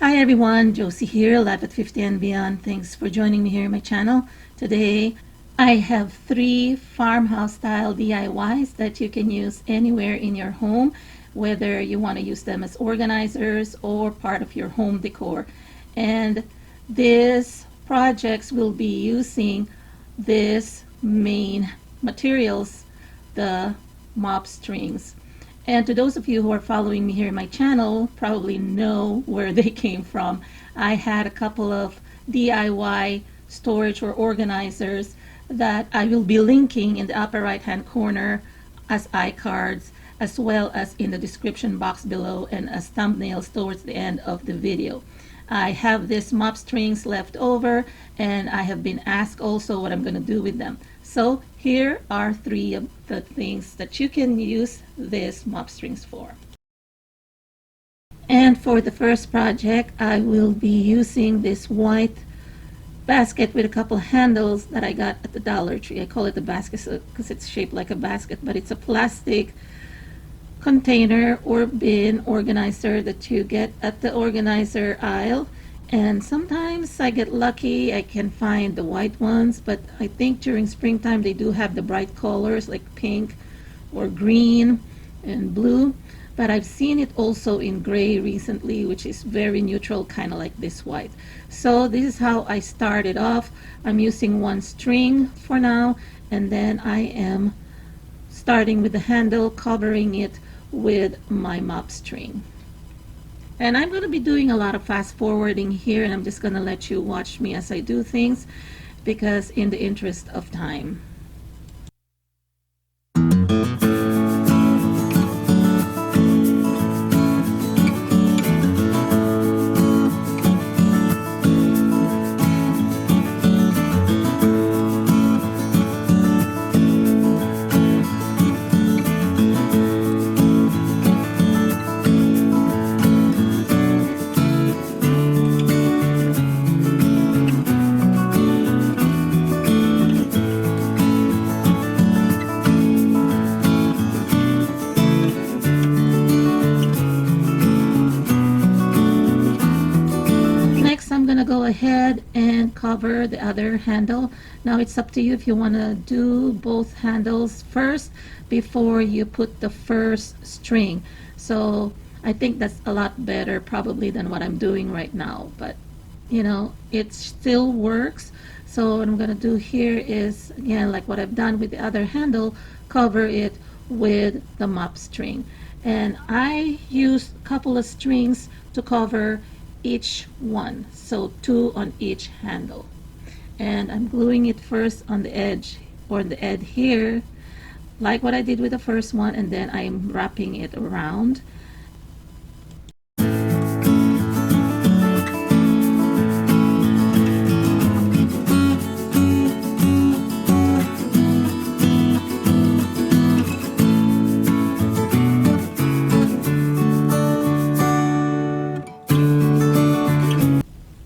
Hi everyone, Josie here, Live at 50 and Beyond. Thanks for joining me here in my channel. Today I have 3 farmhouse style DIYs that you can use anywhere in your home, whether you want to use them as organizers or part of your home decor. And these projects will be using this main materials, the mop strings. And to those of you who are following me here in my channel, probably know where they came from. I had a couple of DIY storage or organizers that I will be linking in the upper right hand corner as iCards, as well as in the description box below and as thumbnails towards the end of the video. I have these mop strings left over, and I have been asked also what I'm going to do with them. So here are 3 of the things that you can use these mop strings for. And for the first project, I will be using this white basket with a couple handles that I got at the Dollar Tree. I call it a basket because it's shaped like a basket, but it's a plastic container or bin organizer that you get at the organizer aisle. And sometimes I get lucky, I can find the white ones, but I think during springtime they do have the bright colors like pink or green and blue. But I've seen it also in gray recently, which is very neutral, kind of like this white. So this is how I started off. I'm using 1 string for now, and then I am starting with the handle, covering it with my mop string. And I'm going to be doing a lot of fast forwarding here, and I'm just going to let you watch me as I do things, because in the interest of time. I'm going to go ahead and cover the other handle. Now it's up to you if you want to do both handles first before you put the first string. So I think that's a lot better probably than what I'm doing right now, but you know, it still works. So what I'm going to do here is, again, like what I've done with the other handle, cover it with the mop string. And I used a couple of strings to cover each one, so 2 on each handle. And I'm gluing it first on the edge or the edge here, like what I did with the first one, and then I'm wrapping it around.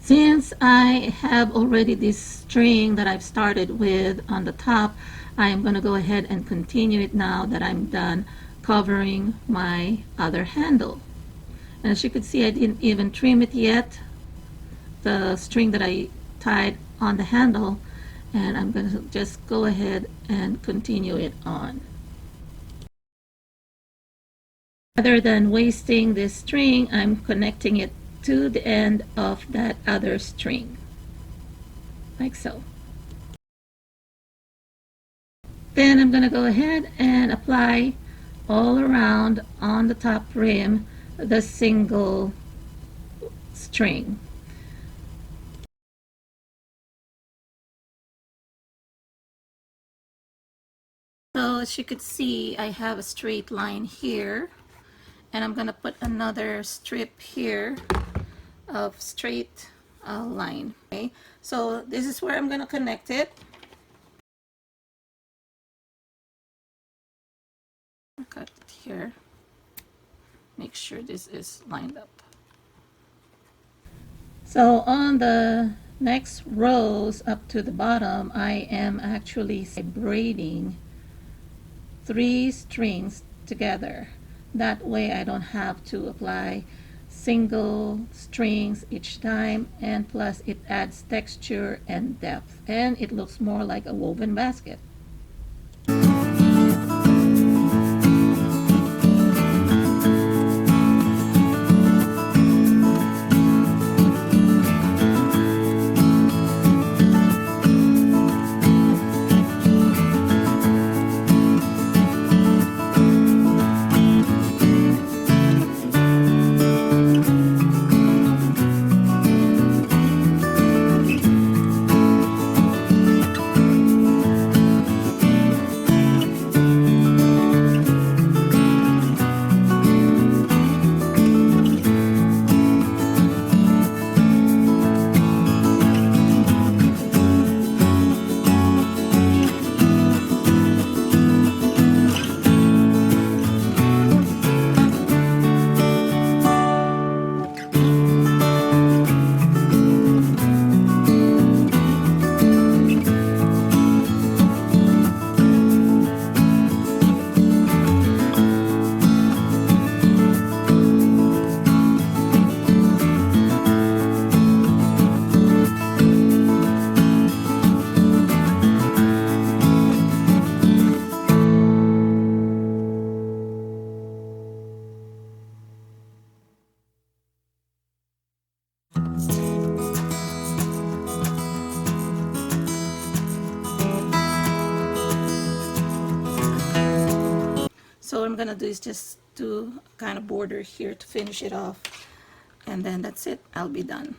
Since I have already this string that I've started with on the top, I am going to go ahead and continue it now that I'm done covering my other handle. And as you can see, I didn't even trim it yet, the string that I tied on the handle, and I'm going to just go ahead and continue it on. Rather than wasting this string, I'm connecting it to the end of that other string, like so. Then I'm going to go ahead and apply all around on the top rim the single string. So as you could see, I have a straight line here, and I'm going to put another strip here of straight line. Okay, so this is where I'm going to connect it. Cut it here. Make sure this is lined up. So on the next rows up to the bottom, I am actually braiding 3 strings together. That way I don't have to apply single strings each time, and plus it adds texture and depth, and it looks more like a woven basket. So what I'm gonna do is just do kind of border here to finish it off, and then that's it. I'll be done.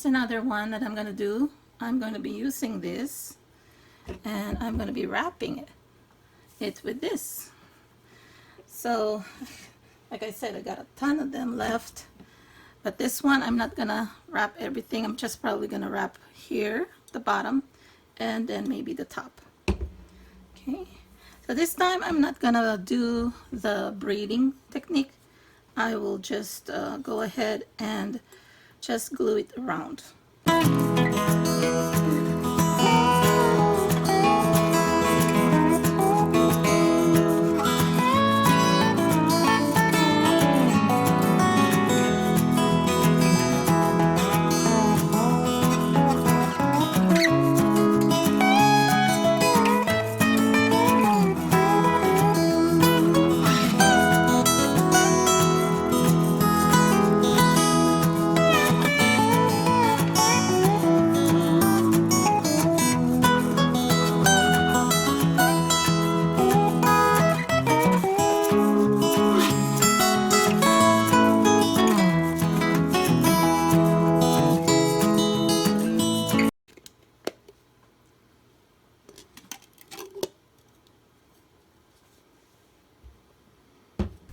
Another one that I'm going to do. I'm going to be using this, and I'm going to be wrapping it with this. So like I said, I got a ton of them left, but this one I'm not gonna wrap everything. I'm just probably gonna wrap here, the bottom, and then maybe the top. Okay, so this time I'm not gonna do the braiding technique. I will just go ahead and just glue it around.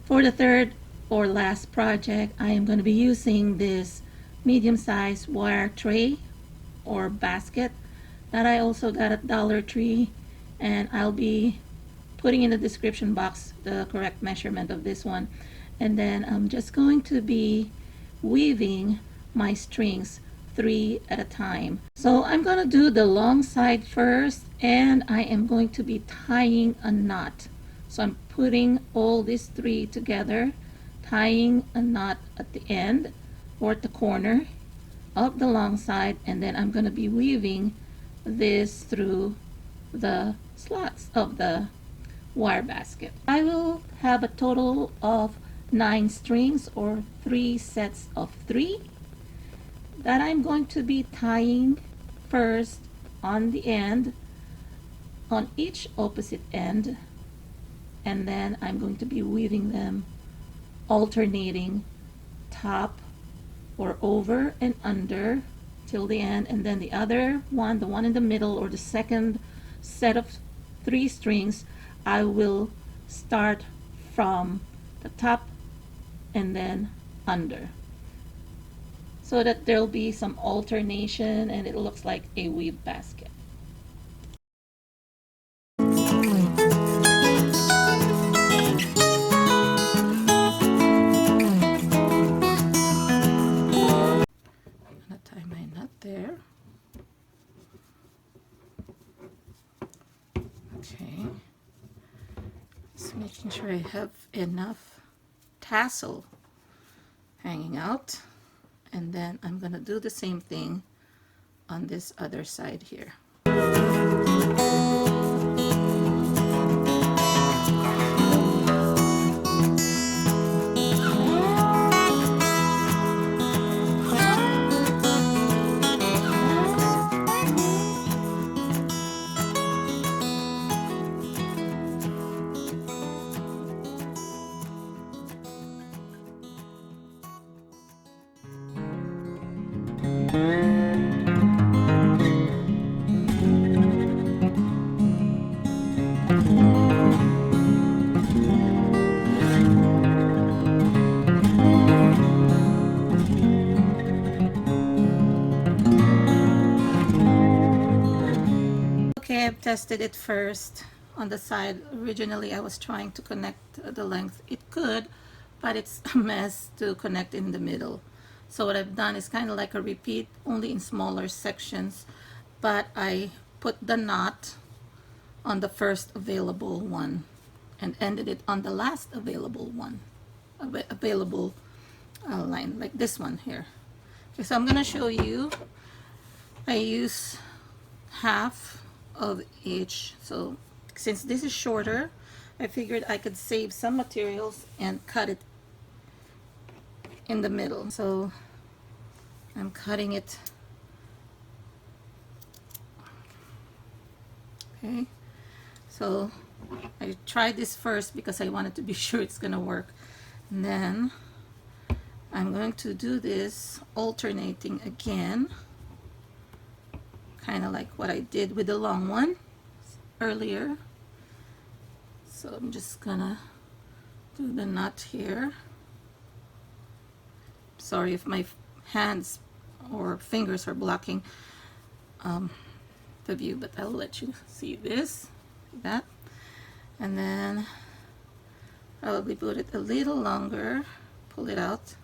For the third or last project, I am going to be using this medium-sized wire tray or basket that I also got at Dollar Tree, and I'll be putting in the description box the correct measurement of this one. And then I'm just going to be weaving my strings 3 at a time. So I'm going to do the long side first, and I am going to be tying a knot. So I'm putting all these 3 together, tying a knot at the end or at the corner of the long side, and then I'm going to be weaving this through the slots of the wire basket. I will have a total of 9 strings or 3 sets of 3 that I'm going to be tying first on the end, on each opposite end and then I'm going to be weaving them alternating top or over and under till the end, and then the other one, the one in the middle, or the second set of 3 strings, I will start from the top and then under, so that there'll be some alternation and it looks like a weave basket. Tie my knot there. Okay, just making sure I have enough tassel hanging out, and then I'm gonna do the same thing on this other side here. Okay, I've tested it first on the side. Originally I was trying to connect the length. It could, but it's a mess to connect in the middle. So what I've done is kind of like a repeat, only in smaller sections, but I put the knot on the first available one and ended it on the last available one, available line, like this one here. Okay, so I'm gonna show you. I use half of each, so since this is shorter, I figured I could save some materials and cut it in the middle. So I'm cutting it. Okay, so I tried this first because I wanted to be sure it's gonna work, and then I'm going to do this alternating again, kind of like what I did with the long one earlier. So I'm just gonna do the knot here. Sorry if my hands or fingers are blocking the view, but I'll let you see this, that, and then probably put it a little longer, pull it out,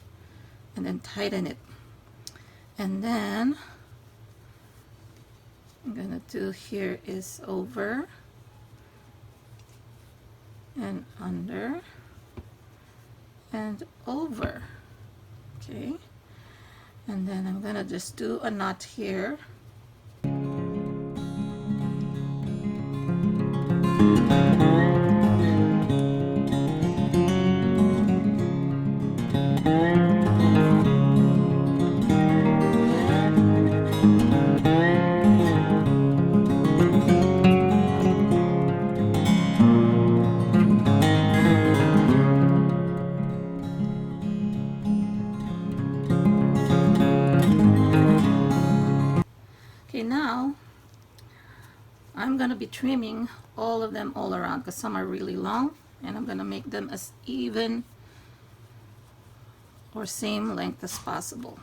and then tighten it. And then I'm gonna do here is over and under and over. Okay, and then I'm gonna just do a knot here. Okay, now I'm gonna be trimming all of them all around because some are really long, and I'm gonna make them as even or same length as possible.